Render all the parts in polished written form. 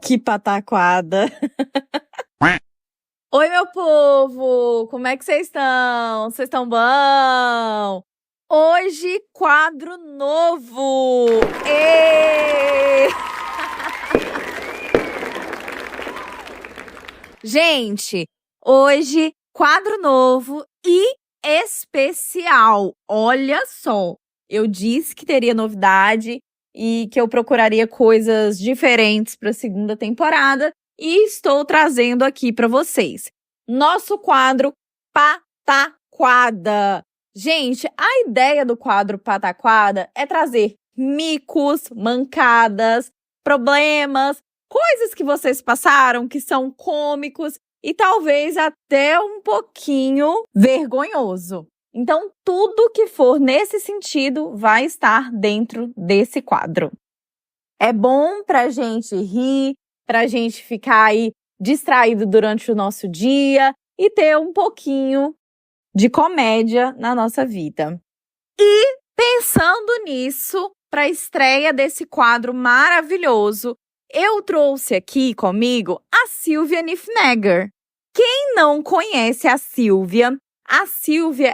Que pataquada! Oi, meu povo! Como é que vocês estão? Vocês estão bom? Hoje, quadro novo! Ê! Gente, hoje, quadro novo e especial. Olha só, eu disse que teria novidade e que eu procuraria coisas diferentes para a segunda temporada e estou trazendo aqui para vocês. Nosso quadro Pataquada. Gente, a ideia do quadro Pataquada é trazer micos, mancadas, problemas, coisas que vocês passaram que são cômicos e talvez até um pouquinho vergonhoso. Então, tudo que for nesse sentido vai estar dentro desse quadro. É bom pra gente rir, pra gente ficar aí distraído durante o nosso dia e ter um pouquinho de comédia na nossa vida. E pensando nisso, para a estreia desse quadro maravilhoso, eu trouxe aqui comigo a Silvia Niffenegger. Quem não conhece a Silvia,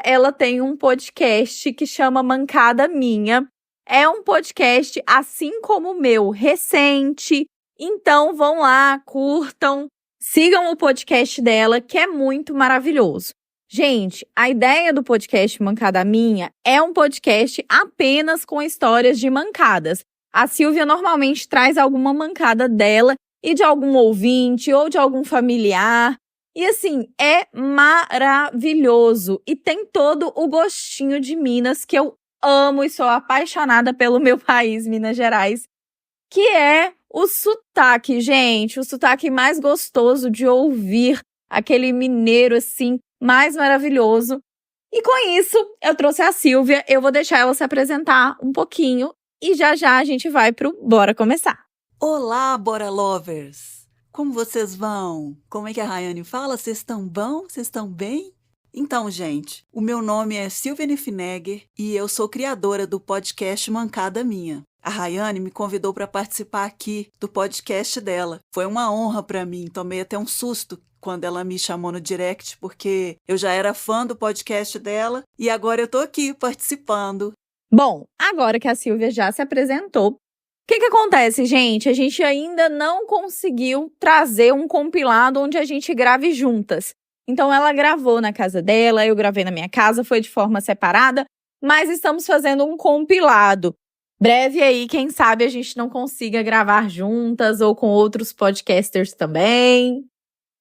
ela tem um podcast que chama Mancada Minha. É um podcast assim como o meu, recente. Então vão lá, curtam, sigam o podcast dela, que é muito maravilhoso. Gente, a ideia do podcast Mancada Minha é um podcast apenas com histórias de mancadas. A Silvia normalmente traz alguma mancada dela e de algum ouvinte ou de algum familiar. E assim, é maravilhoso e tem todo o gostinho de Minas, que eu amo e sou apaixonada pelo meu país, Minas Gerais, que é o sotaque, gente, o sotaque mais gostoso de ouvir, aquele mineiro assim, mais maravilhoso. E com isso, eu trouxe a Silvia, eu vou deixar ela se apresentar um pouquinho e já já a gente vai pro Bora Começar. Olá, Bora Lovers! Como vocês vão? Como é que a Rayane fala? Vocês estão bom? Vocês estão bem? Então, gente, o meu nome é Silvia Niffenegger e eu sou criadora do podcast Mancada Minha. A Rayane me convidou para participar aqui do podcast dela. Foi uma honra para mim, tomei até um susto quando ela me chamou no direct, porque eu já era fã do podcast dela e agora eu tô aqui participando. Bom, agora que a Silvia já se apresentou, o que acontece, gente? A gente ainda não conseguiu trazer um compilado onde a gente grave juntas. Então, ela gravou na casa dela, eu gravei na minha casa, foi de forma separada, mas estamos fazendo um compilado. Breve aí, quem sabe a gente não consiga gravar juntas ou com outros podcasters também.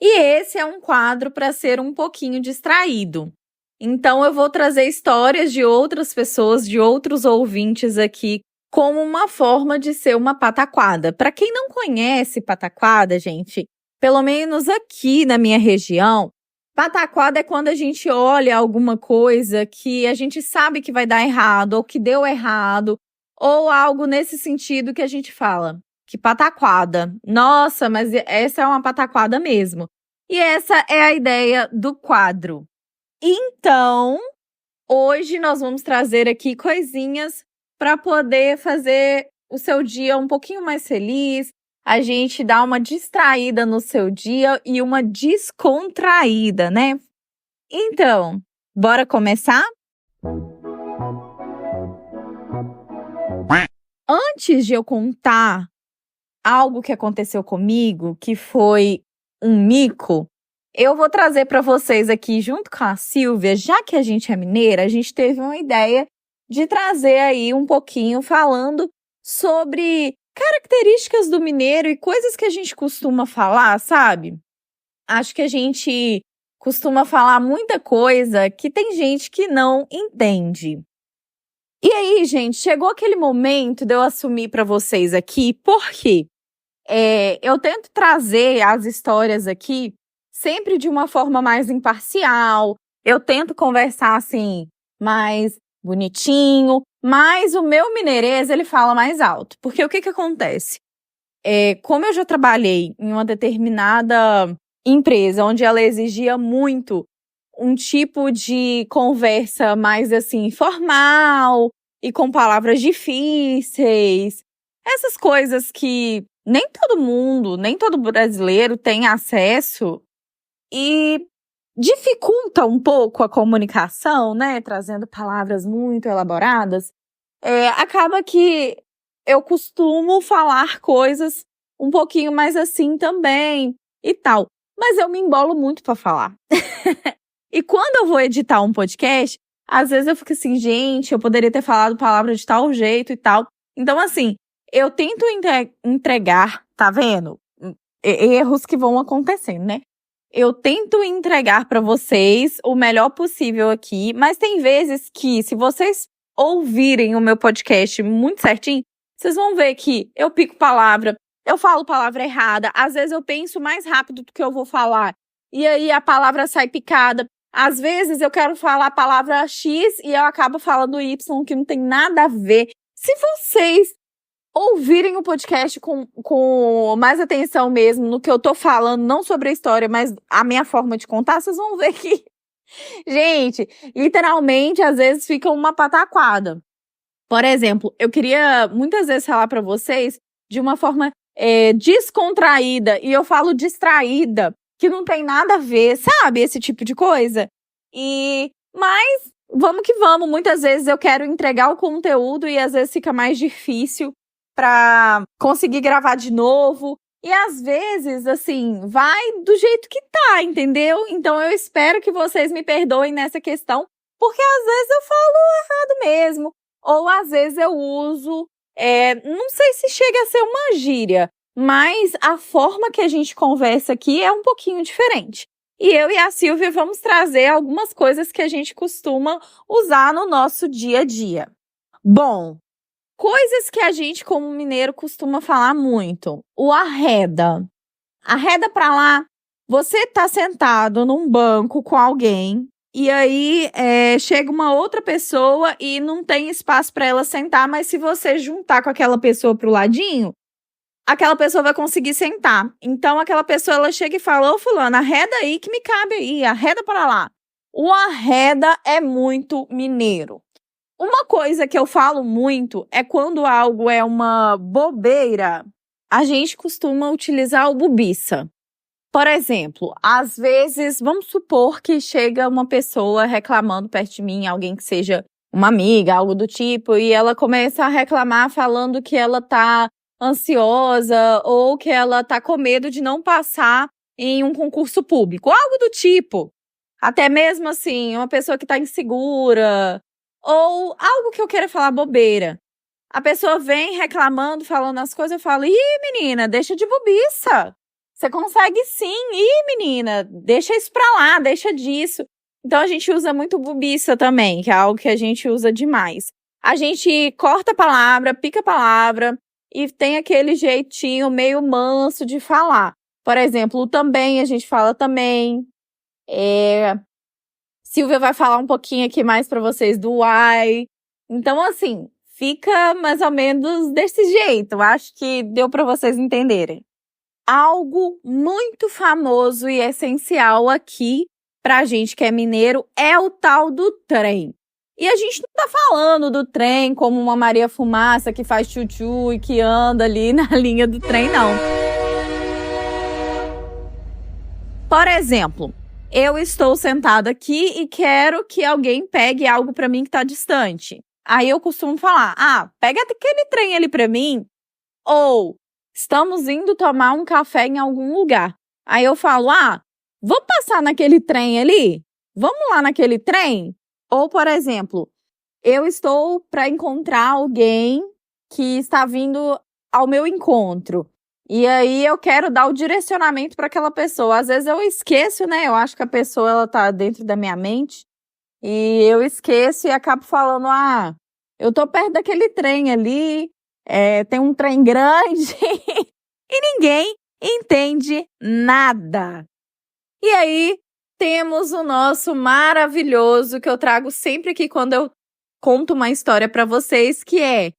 E esse é um quadro para ser um pouquinho distraído. Então, eu vou trazer histórias de outras pessoas, de outros ouvintes aqui, como uma forma de ser uma pataquada. Para quem não conhece pataquada, gente, pelo menos aqui na minha região, pataquada é quando a gente olha alguma coisa que a gente sabe que vai dar errado, ou que deu errado, ou algo nesse sentido que a gente fala. Que pataquada. Nossa, mas essa é uma pataquada mesmo. E essa é a ideia do quadro. Então, hoje nós vamos trazer aqui coisinhas para poder fazer o seu dia um pouquinho mais feliz, a gente dá uma distraída no seu dia e uma descontraída, né? Então, bora começar? Antes de eu contar algo que aconteceu comigo, que foi um mico, eu vou trazer para vocês aqui, junto com a Silvia, já que a gente é mineira, a gente teve uma ideia de trazer aí um pouquinho falando sobre características do mineiro e coisas que a gente costuma falar, sabe? Acho que a gente costuma falar muita coisa que tem gente que não entende. E aí, gente, chegou aquele momento de eu assumir para vocês aqui, porque eu tento trazer as histórias aqui sempre de uma forma mais imparcial, eu tento conversar assim, mais bonitinho, mas o meu mineirês, ele fala mais alto. Porque o que acontece? Como eu já trabalhei em uma determinada empresa onde ela exigia muito um tipo de conversa mais assim, formal e com palavras difíceis. Essas coisas que nem todo mundo, nem todo brasileiro tem acesso e dificulta um pouco a comunicação, né? Trazendo palavras muito elaboradas. Acaba que eu costumo falar coisas um pouquinho mais assim também e tal. Mas eu me embolo muito para falar. E quando eu vou editar um podcast, às vezes eu fico assim, gente, eu poderia ter falado palavra de tal jeito e tal. Então, assim, eu tento entregar, tá vendo? Erros que vão acontecendo, né? Eu tento entregar para vocês o melhor possível aqui, mas tem vezes que, se vocês ouvirem o meu podcast muito certinho, vocês vão ver que eu pico palavra, eu falo palavra errada, às vezes eu penso mais rápido do que eu vou falar, e aí a palavra sai picada. Às vezes eu quero falar a palavra X e eu acabo falando Y, que não tem nada a ver. Se vocês ouvirem o podcast com mais atenção mesmo no que eu tô falando, não sobre a história, mas a minha forma de contar, vocês vão ver que, gente, literalmente, às vezes fica uma pataquada. Por exemplo, eu queria muitas vezes falar pra vocês de uma forma descontraída, e eu falo distraída, que não tem nada a ver, sabe? Esse tipo de coisa. Mas vamos que vamos. Muitas vezes eu quero entregar o conteúdo e às vezes fica mais difícil pra conseguir gravar de novo. E às vezes, assim, vai do jeito que tá, entendeu? Então eu espero que vocês me perdoem nessa questão, porque às vezes eu falo errado mesmo. Ou às vezes eu uso, não sei se chega a ser uma gíria, mas a forma que a gente conversa aqui é um pouquinho diferente. E eu e a Silvia vamos trazer algumas coisas que a gente costuma usar no nosso dia a dia. Bom, coisas que a gente como mineiro costuma falar muito. O arreda. Arreda pra lá. Você tá sentado num banco com alguém e aí chega uma outra pessoa e não tem espaço pra ela sentar, mas se você juntar com aquela pessoa pro ladinho, aquela pessoa vai conseguir sentar. Então, aquela pessoa, ela chega e fala, ô fulano, arreda aí que me cabe aí, arreda para lá. O arreda é muito mineiro. Uma coisa que eu falo muito é quando algo é uma bobeira, a gente costuma utilizar o bubiça. Por exemplo, às vezes, vamos supor que chega uma pessoa reclamando perto de mim, alguém que seja uma amiga, algo do tipo, e ela começa a reclamar falando que ela tá ansiosa ou que ela tá com medo de não passar em um concurso público, algo do tipo. Até mesmo assim, uma pessoa que tá insegura ou algo que eu queira falar bobeira. A pessoa vem reclamando, falando as coisas, eu falo, ih, menina, deixa de bobiça. Você consegue sim, ih, menina, deixa isso pra lá, deixa disso. Então a gente usa muito bobiça também, que é algo que a gente usa demais. A gente corta a palavra, pica a palavra, e tem aquele jeitinho meio manso de falar. Por exemplo, o também, a gente fala também. Silvia vai falar um pouquinho aqui mais para vocês do why. Então, assim, fica mais ou menos desse jeito. Acho que deu para vocês entenderem. Algo muito famoso e essencial aqui pra gente que é mineiro é o tal do trem. E a gente não tá falando do trem como uma Maria Fumaça que faz tchutchu e que anda ali na linha do trem, não. Por exemplo, eu estou sentada aqui e quero que alguém pegue algo pra mim que tá distante. Aí eu costumo falar, pega aquele trem ali pra mim. Ou, estamos indo tomar um café em algum lugar. Aí eu falo, vamos passar naquele trem ali? Vamos lá naquele trem? Ou, por exemplo, eu estou para encontrar alguém que está vindo ao meu encontro. E aí eu quero dar o direcionamento para aquela pessoa. Às vezes eu esqueço, né? Eu acho que a pessoa ela tá dentro da minha mente. E eu esqueço e acabo falando, eu tô perto daquele trem ali, tem um trem grande e ninguém entende nada. E aí temos o nosso maravilhoso que eu trago sempre aqui quando eu conto uma história para vocês, que é: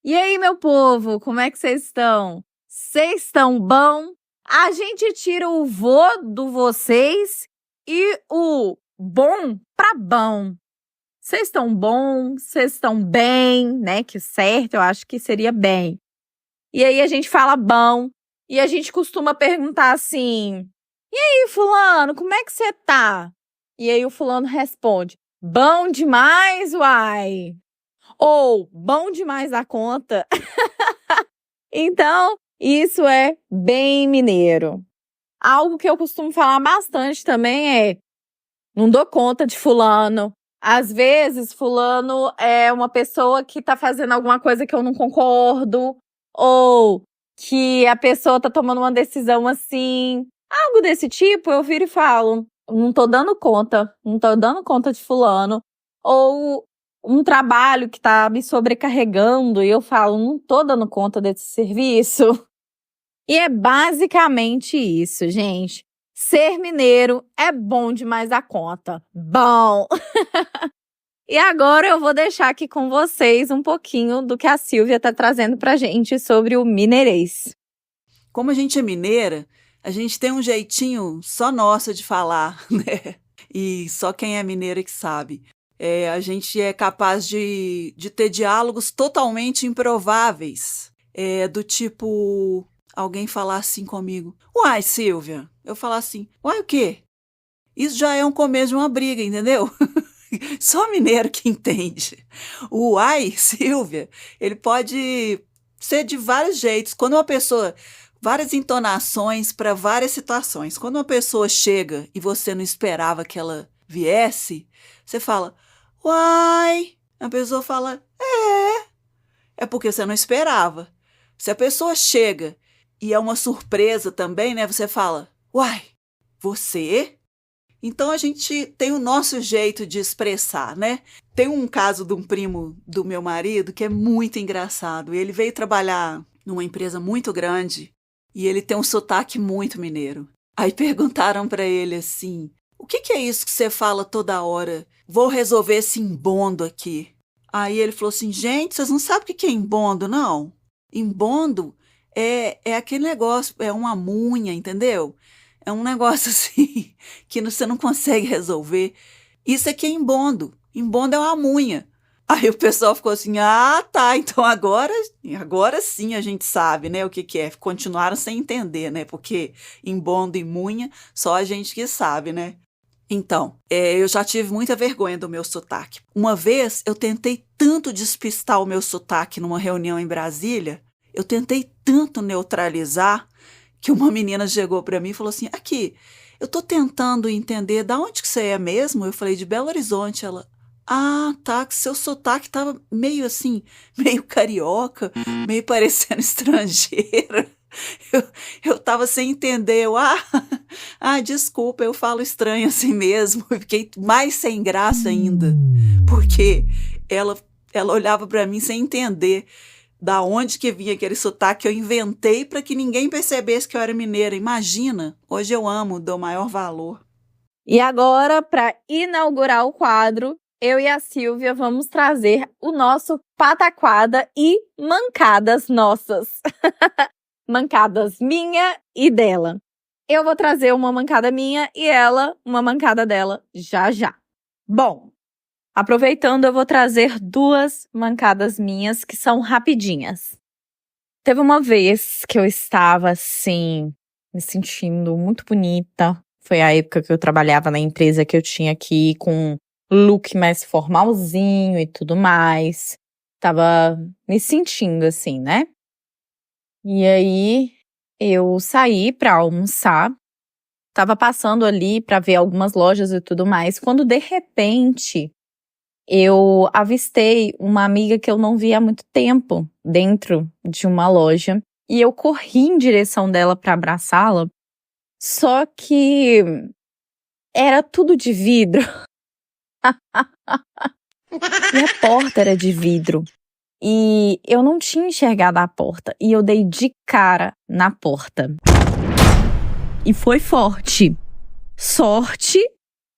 e aí, meu povo, como é que vocês estão? Vocês estão bom? A gente tira o vô do vocês e o bom para bom. Vocês estão bom? Vocês estão bem, né? Que certo, eu acho que seria bem. E aí a gente fala bom. E a gente costuma perguntar assim: e aí, fulano, como é que você tá? E aí o fulano responde: bom demais, uai. Ou bom demais da conta. Então, isso é bem mineiro. Algo que eu costumo falar bastante também é: não dou conta de fulano. Às vezes, fulano é uma pessoa que tá fazendo alguma coisa que eu não concordo. Ou que a pessoa tá tomando uma decisão assim. Algo desse tipo, eu viro e falo: não tô dando conta de fulano. Ou um trabalho que tá me sobrecarregando e eu falo: não tô dando conta desse serviço. E é basicamente isso, gente. Ser mineiro é bom demais da conta. Bom! E agora eu vou deixar aqui com vocês um pouquinho do que a Silvia tá trazendo pra gente sobre o mineirês. Como a gente é mineira, a gente tem um jeitinho só nosso de falar, né? E só quem é mineira que sabe. A gente é capaz de ter diálogos totalmente improváveis. Do tipo, alguém falar assim comigo: uai, Silvia. Eu falar assim: uai, o quê? Isso já é um começo de uma briga, entendeu? Só mineiro que entende. O uai, Silvia, ele pode ser de vários jeitos. Quando uma pessoa, várias entonações para várias situações. Quando uma pessoa chega e você não esperava que ela viesse, você fala: uai. A pessoa fala: é porque você não esperava. Se a pessoa chega e é uma surpresa também, né? Você fala: uai, você? Então a gente tem o nosso jeito de expressar, né? Tem um caso de um primo do meu marido que é muito engraçado. Ele veio trabalhar numa empresa muito grande e ele tem um sotaque muito mineiro. Aí perguntaram para ele assim: o que é isso que você fala toda hora? Vou resolver esse embondo aqui. Aí ele falou assim: gente, vocês não sabem o que é embondo, não? Embondo é aquele negócio, é uma munha, entendeu? É um negócio assim que você não consegue resolver. Isso aqui é embondo. Embondo é uma munha. Aí o pessoal ficou assim: ah, tá, então agora sim a gente sabe, né, o que é. Continuaram sem entender, né, porque embondo e munha só a gente que sabe, né. Então, eu já tive muita vergonha do meu sotaque. Uma vez eu tentei tanto despistar o meu sotaque numa reunião em Brasília, eu tentei tanto neutralizar, que uma menina chegou para mim e falou assim: aqui, eu tô tentando entender de onde que você é mesmo. Eu falei: de Belo Horizonte. Ela: ah, tá, que seu sotaque tava meio assim, meio carioca, meio parecendo estrangeira. Eu tava sem entender. Desculpa, eu falo estranho assim mesmo. Eu fiquei mais sem graça ainda, porque ela olhava para mim sem entender da onde que vinha aquele sotaque que eu inventei para que ninguém percebesse que eu era mineira. Imagina, hoje eu amo, dou maior valor. E agora, para inaugurar o quadro, eu e a Silvia vamos trazer o nosso pataquada e mancadas nossas. Mancadas minha e dela. Eu vou trazer uma mancada minha e ela uma mancada dela já já. Bom, aproveitando, eu vou trazer 2 mancadas minhas que são rapidinhas. Teve uma vez que eu estava, assim, me sentindo muito bonita. Foi a época que eu trabalhava na empresa que eu tinha que ir com look mais formalzinho e tudo mais. Tava me sentindo assim, né? E aí, eu saí pra almoçar. Tava passando ali pra ver algumas lojas e tudo mais, quando de repente eu avistei uma amiga que eu não via há muito tempo dentro de uma loja e eu corri em direção dela para abraçá-la, só que era tudo de vidro. E a porta era de vidro. E eu não tinha enxergado a porta e eu dei de cara na porta. E foi forte. Sorte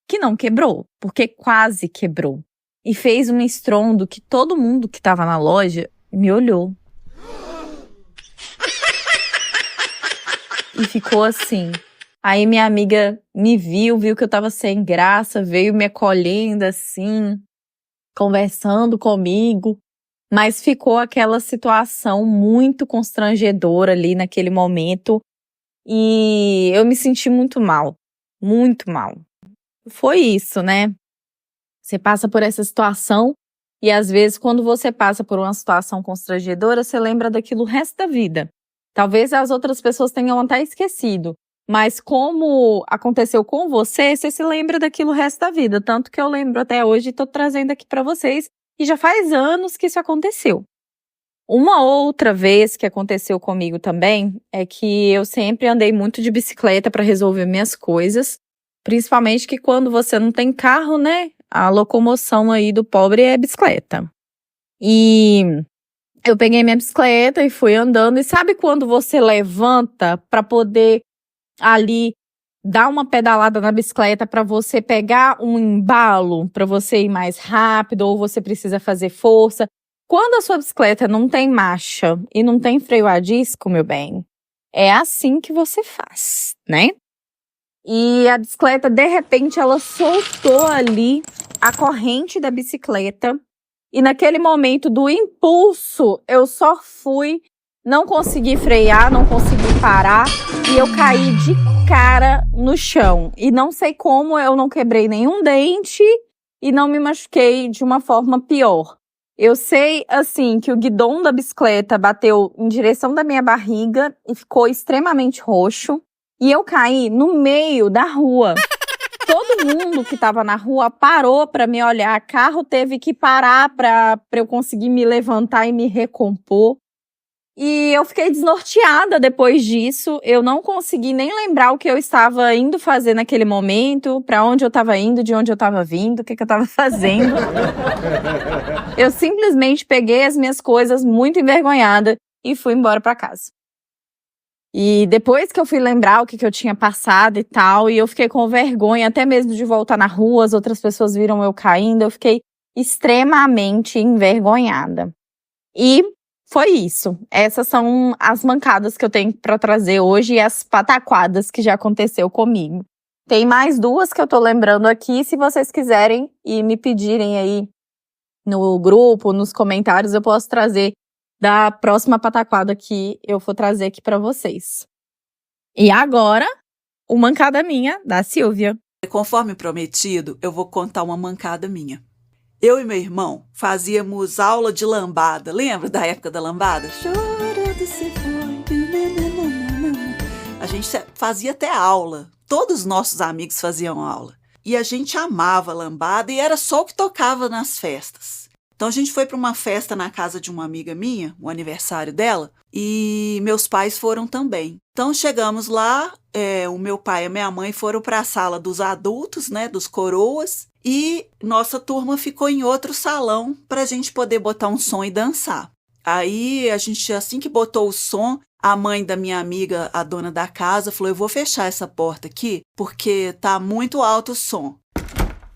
que não quebrou, porque quase quebrou. E fez um estrondo que todo mundo que estava na loja me olhou. E ficou assim. Aí minha amiga me viu que eu tava sem graça, veio me acolhendo assim, conversando comigo. mas ficou aquela situação muito constrangedora ali naquele momento e eu me senti muito mal, muito mal. Foi isso, né? Você passa por essa situação e às vezes quando você passa por uma situação constrangedora, você lembra daquilo o resto da vida. Talvez as outras pessoas tenham até esquecido, mas como aconteceu com você, você se lembra daquilo o resto da vida. Tanto que eu lembro até hoje e tô trazendo aqui para vocês e já faz anos que isso aconteceu. Uma outra vez que aconteceu comigo também é que eu sempre andei muito de bicicleta para resolver minhas coisas, principalmente que quando você não tem carro, né? A locomoção aí do pobre é bicicleta. E eu peguei minha bicicleta e fui andando. E sabe quando você levanta para poder ali dar uma pedalada na bicicleta para você pegar um embalo, para você ir mais rápido ou você precisa fazer força? Quando a sua bicicleta não tem marcha e não tem freio a disco, meu bem, é assim que você faz, né? E a bicicleta, de repente, ela soltou ali a corrente da bicicleta. E naquele momento do impulso, eu só fui, não consegui frear, não consegui parar. E eu caí de cara no chão. E não sei como eu não quebrei nenhum dente e não me machuquei de uma forma pior. Eu sei, assim, que o guidão da bicicleta bateu em direção da minha barriga e ficou extremamente roxo. E eu caí no meio da rua. Todo mundo que estava na rua parou para me olhar. Carro teve que parar para eu conseguir me levantar e me recompor. E eu fiquei desnorteada depois disso. Eu não consegui nem lembrar o que eu estava indo fazer naquele momento, para onde eu estava indo, de onde eu estava vindo, o que eu estava fazendo. Eu simplesmente peguei as minhas coisas muito envergonhada e fui embora para casa. E depois que eu fui lembrar o que eu tinha passado e tal, e eu fiquei com vergonha até mesmo de voltar na rua, as outras pessoas viram eu caindo, eu fiquei extremamente envergonhada. E foi isso. Essas são as mancadas que eu tenho para trazer hoje e as pataquadas que já aconteceu comigo. Tem mais duas que eu tô lembrando aqui, se vocês quiserem e me pedirem aí no grupo, nos comentários, eu posso trazer da próxima pataquada que eu for trazer aqui para vocês. E agora, uma mancada minha, da Silvia. Conforme prometido, eu vou contar uma mancada minha. Eu e meu irmão fazíamos aula de lambada. Lembra da época da lambada? Chorando se foi. A gente fazia até aula. Todos os nossos amigos faziam aula. E a gente amava lambada e era só o que tocava nas festas. Então a gente foi para uma festa na casa de uma amiga minha, o aniversário dela, e meus pais foram também. Então chegamos lá, o meu pai e a minha mãe foram para a sala dos adultos, né, dos coroas, e nossa turma ficou em outro salão para a gente poder botar um som e dançar. Aí a gente, assim que botou o som, a mãe da minha amiga, a dona da casa, falou: eu vou fechar essa porta aqui porque tá muito alto o som.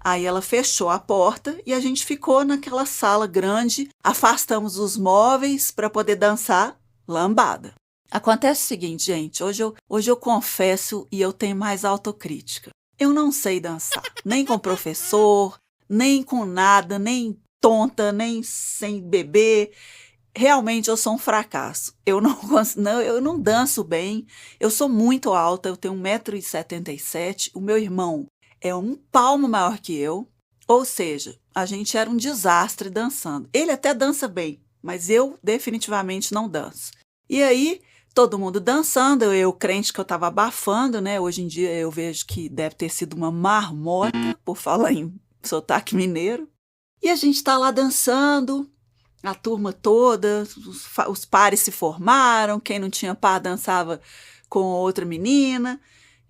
Aí ela fechou a porta e a gente ficou naquela sala grande, afastamos os móveis para poder dançar lambada. Acontece o seguinte, gente, hoje eu confesso e eu tenho mais autocrítica. Eu não sei dançar, nem com professor, nem com nada, nem tonta, nem sem beber. Realmente eu sou um fracasso. Eu não danço bem, eu sou muito alta, eu tenho 1,77 m, o meu irmão é um palmo maior que eu, ou seja, a gente era um desastre dançando. Ele até dança bem, mas eu definitivamente não danço. E aí, todo mundo dançando, eu crente que eu estava abafando, né? Hoje em dia eu vejo que deve ter sido uma marmota, por falar em sotaque mineiro. E a gente está lá dançando, a turma toda, os pares se formaram, quem não tinha par dançava com outra menina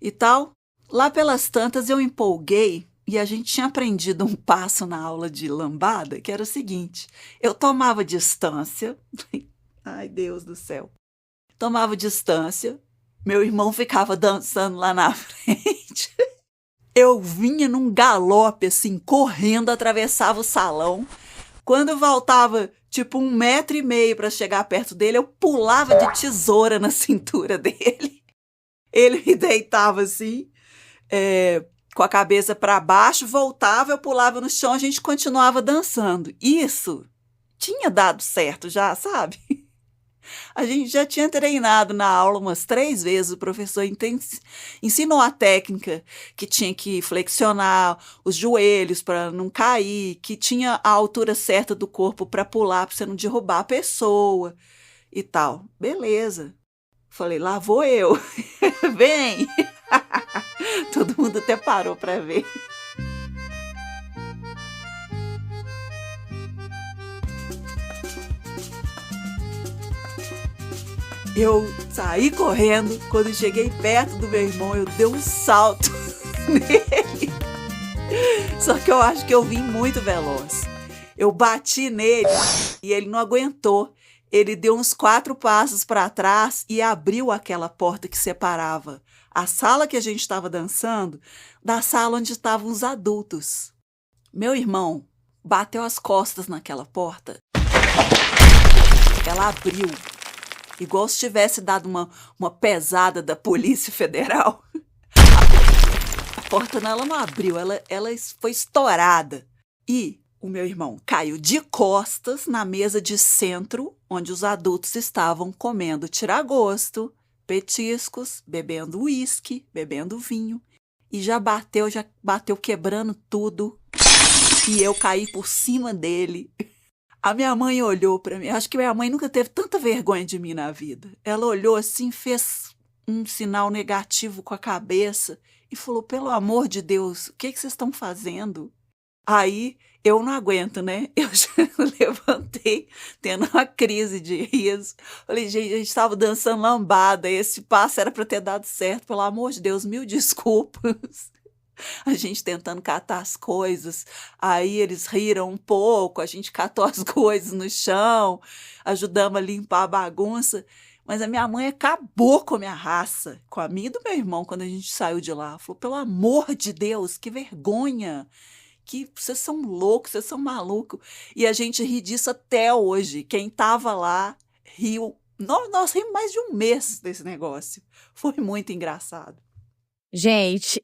e tal. Lá pelas tantas eu empolguei e a gente tinha aprendido um passo na aula de lambada, que era o seguinte: eu tomava distância, ai Deus do céu, tomava distância, meu irmão ficava dançando lá na frente, eu vinha num galope assim, correndo, atravessava o salão, quando eu voltava tipo 1,5 m para chegar perto dele, eu pulava de tesoura na cintura dele, ele me deitava assim, com a cabeça para baixo, voltava, eu pulava no chão, a gente continuava dançando. Isso tinha dado certo já, sabe? A gente já tinha treinado na aula umas 3 vezes, o professor ensinou a técnica que tinha que flexionar os joelhos para não cair, que tinha a altura certa do corpo para pular, para você não derrubar a pessoa e tal. Beleza. Falei, lá vou eu. Vem! Todo mundo até parou para ver. Eu saí correndo, quando cheguei perto do meu irmão, eu dei um salto nele. Só que eu acho que eu vim muito veloz. Eu bati nele e ele não aguentou. Ele deu uns 4 passos para trás e abriu aquela porta que separava a sala que a gente estava dançando da sala onde estavam os adultos. Meu irmão bateu as costas naquela porta. Ela abriu. Igual se tivesse dado uma pesada da Polícia Federal. A porta ela não abriu, ela foi estourada. E o meu irmão caiu de costas na mesa de centro, onde os adultos estavam comendo tiragosto, petiscos, bebendo uísque, bebendo vinho. E já bateu quebrando tudo. E eu caí por cima dele. A minha mãe olhou para mim, acho que minha mãe nunca teve tanta vergonha de mim na vida. Ela olhou assim, fez um sinal negativo com a cabeça e falou, pelo amor de Deus, o que vocês estão fazendo? Aí eu não aguento, né? Eu já levantei, tendo uma crise de riso. Falei, gente, a gente estava dançando lambada, esse passo era para ter dado certo, pelo amor de Deus, 1000 desculpas. A gente tentando catar as coisas, aí eles riram um pouco, a gente catou as coisas no chão, ajudamos a limpar a bagunça, mas a minha mãe acabou com a minha raça, com a minha e do meu irmão, quando a gente saiu de lá. Falou, pelo amor de Deus, que vergonha, que vocês são loucos, vocês são malucos. E a gente ri disso até hoje. Quem estava lá riu. Nós rimos mais de um mês desse negócio. Foi muito engraçado. Gente,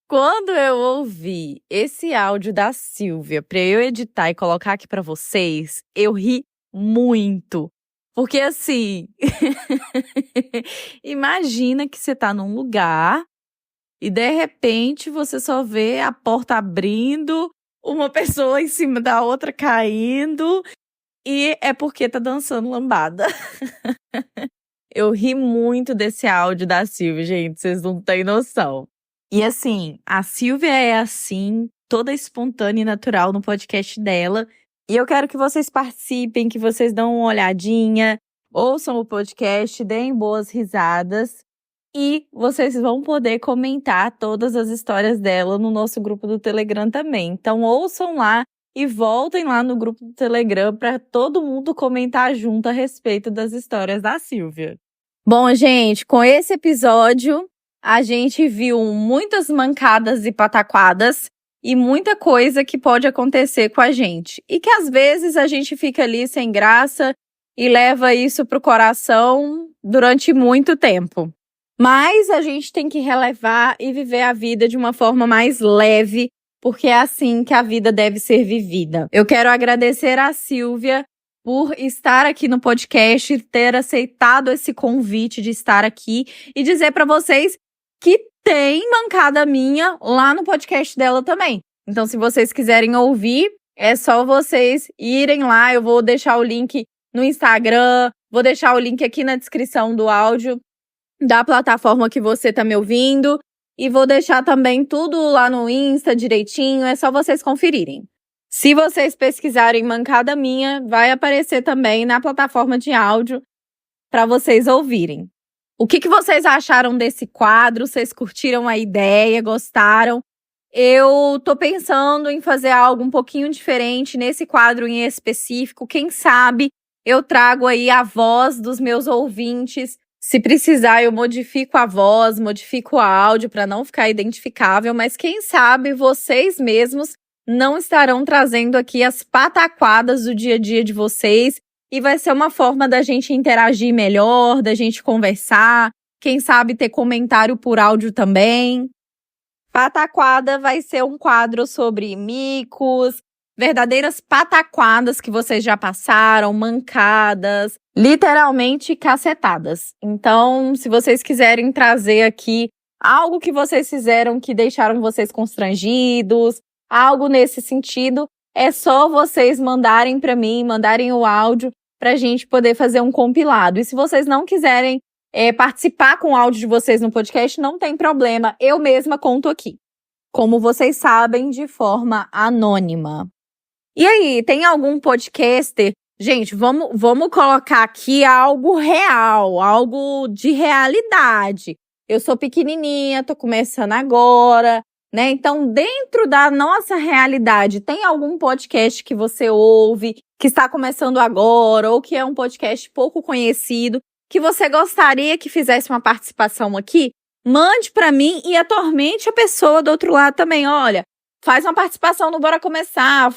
quando eu ouvi esse áudio da Silvia para eu editar e colocar aqui para vocês, eu ri muito. Porque assim, imagina que você tá num lugar e de repente você só vê a porta abrindo, uma pessoa em cima da outra caindo e é porque tá dançando lambada. Eu ri muito desse áudio da Silvia, gente, vocês não têm noção. E assim, a Silvia é assim, toda espontânea e natural no podcast dela. E eu quero que vocês participem, que vocês dão uma olhadinha, ouçam o podcast, deem boas risadas. E vocês vão poder comentar todas as histórias dela no nosso grupo do Telegram também. Então ouçam lá e voltem lá no grupo do Telegram para todo mundo comentar junto a respeito das histórias da Silvia. Bom, gente, com esse episódio, a gente viu muitas mancadas e pataquadas e muita coisa que pode acontecer com a gente. E que às vezes a gente fica ali sem graça e leva isso pro coração durante muito tempo. Mas a gente tem que relevar e viver a vida de uma forma mais leve, porque é assim que a vida deve ser vivida. Eu quero agradecer a Silvia por estar aqui no podcast, ter aceitado esse convite de estar aqui e dizer para vocês que tem mancada minha lá no podcast dela também. Então, se vocês quiserem ouvir, é só vocês irem lá. Eu vou deixar o link no Instagram, vou deixar o link aqui na descrição do áudio da plataforma que você tá me ouvindo e vou deixar também tudo lá no Insta direitinho, é só vocês conferirem. Se vocês pesquisarem Mancada Minha, vai aparecer também na plataforma de áudio para vocês ouvirem. O que vocês acharam desse quadro? Vocês curtiram a ideia? Gostaram? Eu tô pensando em fazer algo um pouquinho diferente nesse quadro em específico. Quem sabe eu trago aí a voz dos meus ouvintes. Se precisar, eu modifico a voz, modifico o áudio para não ficar identificável, mas quem sabe vocês mesmos não estarão trazendo aqui as pataquadas do dia a dia de vocês e vai ser uma forma da gente interagir melhor, da gente conversar, quem sabe ter comentário por áudio também. Pataquada vai ser um quadro sobre micos, verdadeiras pataquadas que vocês já passaram, mancadas, literalmente cacetadas. Então, se vocês quiserem trazer aqui algo que vocês fizeram que deixaram vocês constrangidos, algo nesse sentido, é só vocês mandarem para mim, mandarem o áudio para a gente poder fazer um compilado. E se vocês não quiserem participar com o áudio de vocês no podcast, não tem problema, eu mesma conto aqui. Como vocês sabem, de forma anônima. E aí, tem algum podcaster? Gente, vamos colocar aqui algo real, algo de realidade. Eu sou pequenininha, tô começando agora, né? Então, dentro da nossa realidade, tem algum podcast que você ouve, que está começando agora, ou que é um podcast pouco conhecido, que você gostaria que fizesse uma participação aqui? Mande para mim e atormente a pessoa do outro lado também. Olha, faz uma participação no Bora Começar,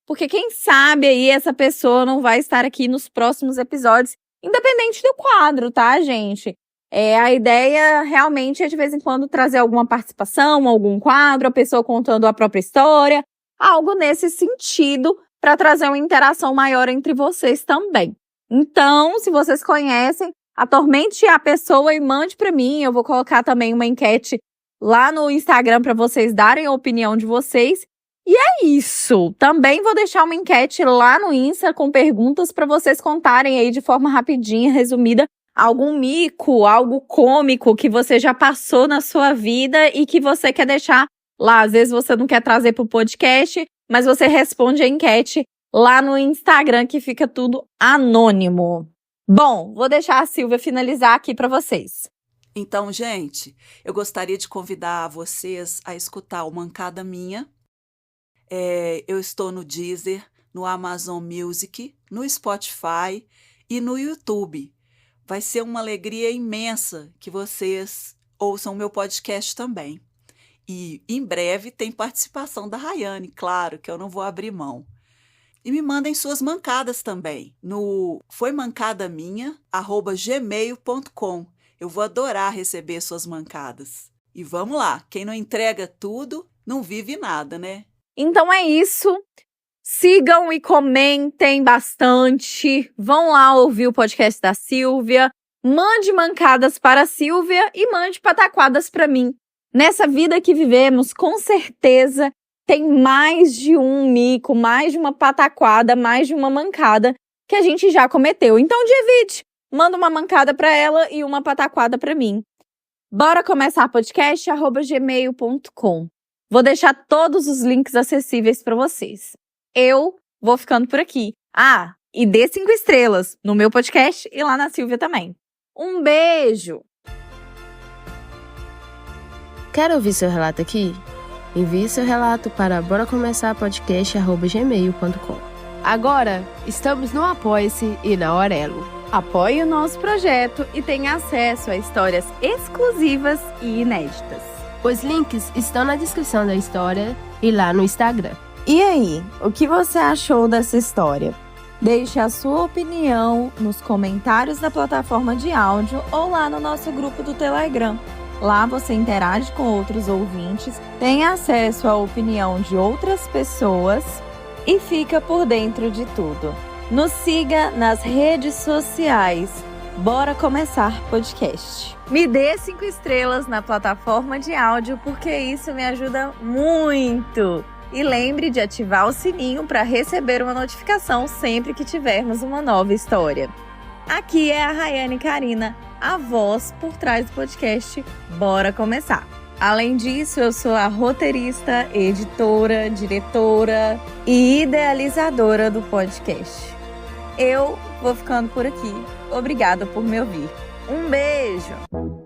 porque quem sabe aí essa pessoa não vai estar aqui nos próximos episódios, independente do quadro, tá, gente? A ideia realmente é de vez em quando trazer alguma participação, algum quadro, a pessoa contando a própria história, algo nesse sentido para trazer uma interação maior entre vocês também. Então, se vocês conhecem, atormente a pessoa e mande para mim. Eu vou colocar também uma enquete lá no Instagram para vocês darem a opinião de vocês. E é isso. Também vou deixar uma enquete lá no Insta com perguntas para vocês contarem aí de forma rapidinha, resumida, algum mico, algo cômico que você já passou na sua vida e que você quer deixar lá. Às vezes você não quer trazer para o podcast, mas você responde a enquete lá no Instagram, que fica tudo anônimo. Bom, vou deixar a Silvia finalizar aqui para vocês. Então, gente, eu gostaria de convidar vocês a escutar o Mancada Minha. Eu estou no Deezer, no Amazon Music, no Spotify e no YouTube. Vai ser uma alegria imensa que vocês ouçam o meu podcast também. E em breve tem participação da Rayane, claro que eu não vou abrir mão. E me mandem suas mancadas também no foimancadaminha@gmail.com. Eu vou adorar receber suas mancadas. E vamos lá, quem não entrega tudo, não vive nada, né? Então é isso. Sigam e comentem bastante. Vão lá ouvir o podcast da Silvia. Mande mancadas para a Silvia e mande pataquadas para mim. Nessa vida que vivemos, com certeza, tem mais de um mico, mais de uma pataquada, mais de uma mancada que a gente já cometeu. Então divide. Manda uma mancada para ela e uma pataquada para mim. Bora começar podcast@gmail.com. Vou deixar todos os links acessíveis para vocês. Eu vou ficando por aqui. E dê 5 estrelas no meu podcast e lá na Silvia também. Um beijo! Quer ouvir seu relato aqui? Envie seu relato para boracomeçarpodcast@gmail.com. Agora, estamos no Apoia-se e na Aurelo. Apoie o nosso projeto e tenha acesso a histórias exclusivas e inéditas. Os links estão na descrição da história e lá no Instagram. E aí, o que você achou dessa história? Deixe a sua opinião nos comentários da plataforma de áudio ou lá no nosso grupo do Telegram. Lá você interage com outros ouvintes, tem acesso à opinião de outras pessoas e fica por dentro de tudo. Nos siga nas redes sociais. Bora Começar Podcast. Me dê 5 estrelas na plataforma de áudio, porque isso me ajuda muito. E lembre de ativar o sininho para receber uma notificação sempre que tivermos uma nova história. Aqui é a Rayane Carina, a voz por trás do podcast Bora Começar. Além disso, eu sou a roteirista, editora, diretora e idealizadora do podcast. Eu vou ficando por aqui. Obrigada por me ouvir. Um beijo!